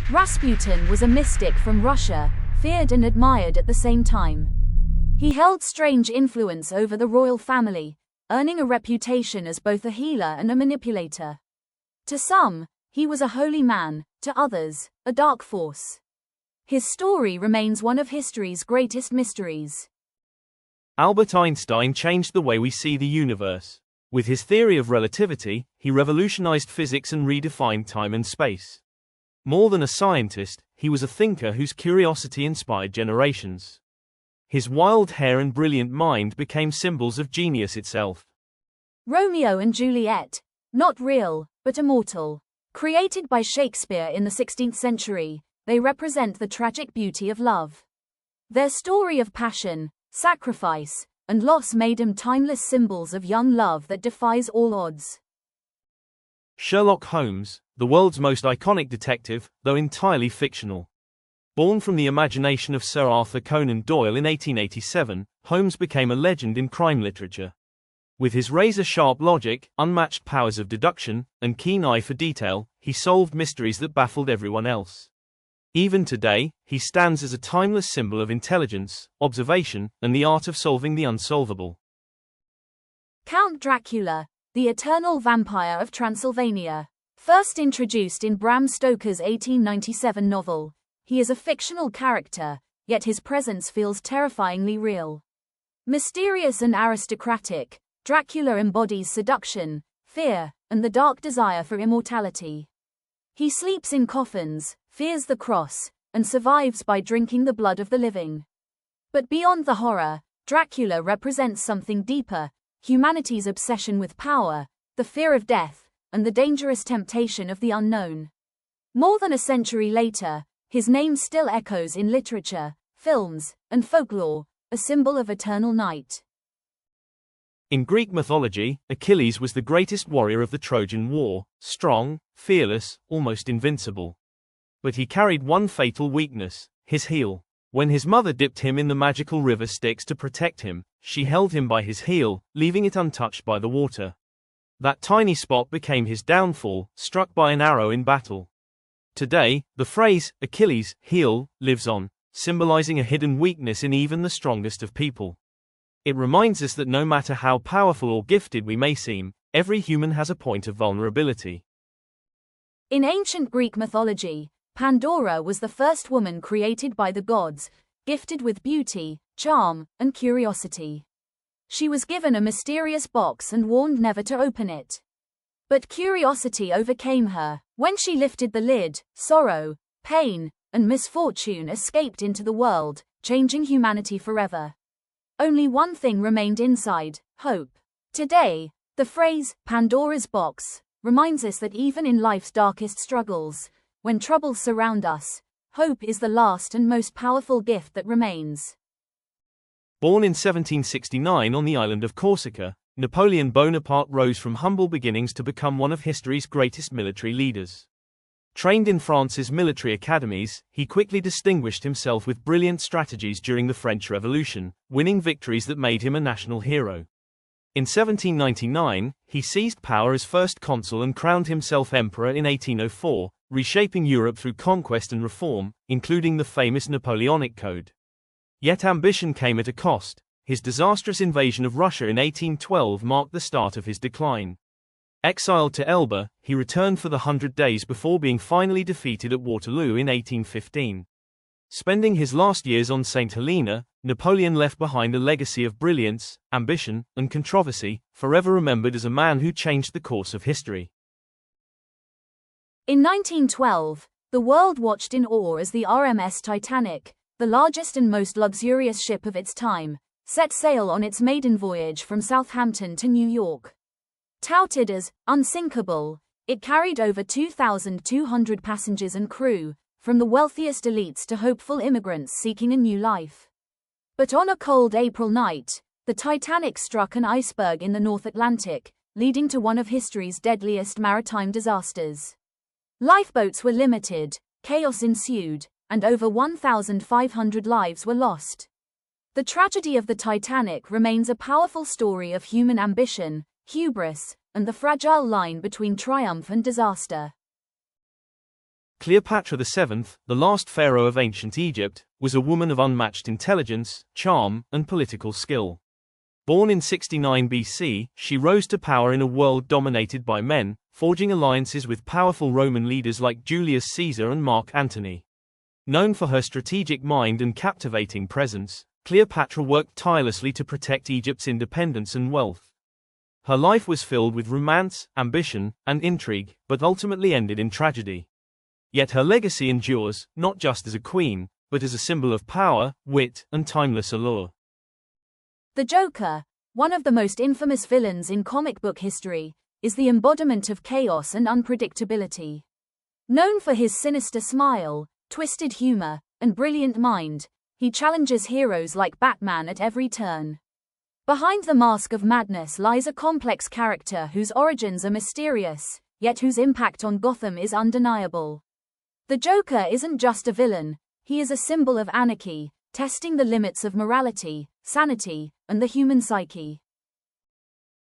Rasputin was a mystic from Russia, feared and admired at the same time. He held strange influence over the royal family, earning a reputation as both a healer and a manipulator. To some, he was a holy man, to others, a dark force. His story remains one of history's greatest mysteries. Albert Einstein changed the way we see the universe. With his theory of relativity, he revolutionized physics and redefined time and space. More than a scientist, he was a thinker whose curiosity inspired generations. His wild hair and brilliant mind became symbols of genius itself. Romeo and Juliet, not real, but immortal. Created by Shakespeare in the 16th century, they represent the tragic beauty of love. Their story of passion, sacrifice, and loss made them timeless symbols of young love that defies all odds. Sherlock Holmes, the world's most iconic detective, though entirely fictional. Born from the imagination of Sir Arthur Conan Doyle in 1887, Holmes became a legend in crime literature. With his razor-sharp logic, unmatched powers of deduction, and keen eye for detail, he solved mysteries that baffled everyone else. Even today, he stands as a timeless symbol of intelligence, observation, and the art of solving the unsolvable. Count Dracula, the eternal vampire of Transylvania. First introduced in Bram Stoker's 1897 novel, he is a fictional character, yet his presence feels terrifyingly real. Mysterious and aristocratic, Dracula embodies seduction, fear, and the dark desire for immortality. He sleeps in coffins, fears the cross, and survives by drinking the blood of the living. But beyond the horror, Dracula represents something deeper: humanity's obsession with power, the fear of death, and the dangerous temptation of the unknown. More than a century later, his name still echoes in literature, films, and folklore, a symbol of eternal night. In Greek mythology, Achilles was the greatest warrior of the Trojan War, strong, fearless, almost invincible. But he carried one fatal weakness: his heel. When his mother dipped him in the magical river Styx to protect him, she held him by his heel, leaving it untouched by the water. That tiny spot became his downfall, struck by an arrow in battle. Today, the phrase, Achilles' heel, lives on, symbolizing a hidden weakness in even the strongest of people. It reminds us that no matter how powerful or gifted we may seem, every human has a point of vulnerability. In ancient Greek mythology, Pandora was the first woman created by the gods, gifted with beauty, charm, and curiosity. She was given a mysterious box and warned never to open it. But curiosity overcame her. When she lifted the lid, sorrow, pain, and misfortune escaped into the world, changing humanity forever. Only one thing remained inside: hope. Today, the phrase, Pandora's box, reminds us that even in life's darkest struggles, when troubles surround us, hope is the last and most powerful gift that remains. Born in 1769 on the island of Corsica, Napoleon Bonaparte rose from humble beginnings to become one of history's greatest military leaders. Trained in France's military academies, he quickly distinguished himself with brilliant strategies during the French Revolution, winning victories that made him a national hero. In 1799, he seized power as first consul and crowned himself emperor in 1804, reshaping Europe through conquest and reform, including the famous Napoleonic Code. Yet ambition came at a cost. His disastrous invasion of Russia in 1812 marked the start of his decline. Exiled to Elba, he returned for the 100 Days before being finally defeated at Waterloo in 1815. Spending his last years on St. Helena, Napoleon left behind a legacy of brilliance, ambition, and controversy, forever remembered as a man who changed the course of history. In 1912, the world watched in awe as the RMS Titanic, the largest and most luxurious ship of its time, set sail on its maiden voyage from Southampton to New York. Touted as unsinkable, it carried over 2,200 passengers and crew, from the wealthiest elites to hopeful immigrants seeking a new life. But on a cold April night, the Titanic struck an iceberg in the North Atlantic, leading to one of history's deadliest maritime disasters. Lifeboats were limited, chaos ensued, and over 1,500 lives were lost. The tragedy of the Titanic remains a powerful story of human ambition, hubris, and the fragile line between triumph and disaster. Cleopatra VII, the last pharaoh of ancient Egypt, was a woman of unmatched intelligence, charm, and political skill. Born in 69 BC, she rose to power in a world dominated by men, forging alliances with powerful Roman leaders like Julius Caesar and Mark Antony. Known for her strategic mind and captivating presence, Cleopatra worked tirelessly to protect Egypt's independence and wealth. Her life was filled with romance, ambition, and intrigue, but ultimately ended in tragedy. Yet her legacy endures, not just as a queen, but as a symbol of power, wit, and timeless allure. The Joker, one of the most infamous villains in comic book history, is the embodiment of chaos and unpredictability. Known for his sinister smile, twisted humor, and brilliant mind, he challenges heroes like Batman at every turn. Behind the mask of madness lies a complex character whose origins are mysterious, yet whose impact on Gotham is undeniable. The Joker isn't just a villain, he is a symbol of anarchy, testing the limits of morality, sanity, and the human psyche.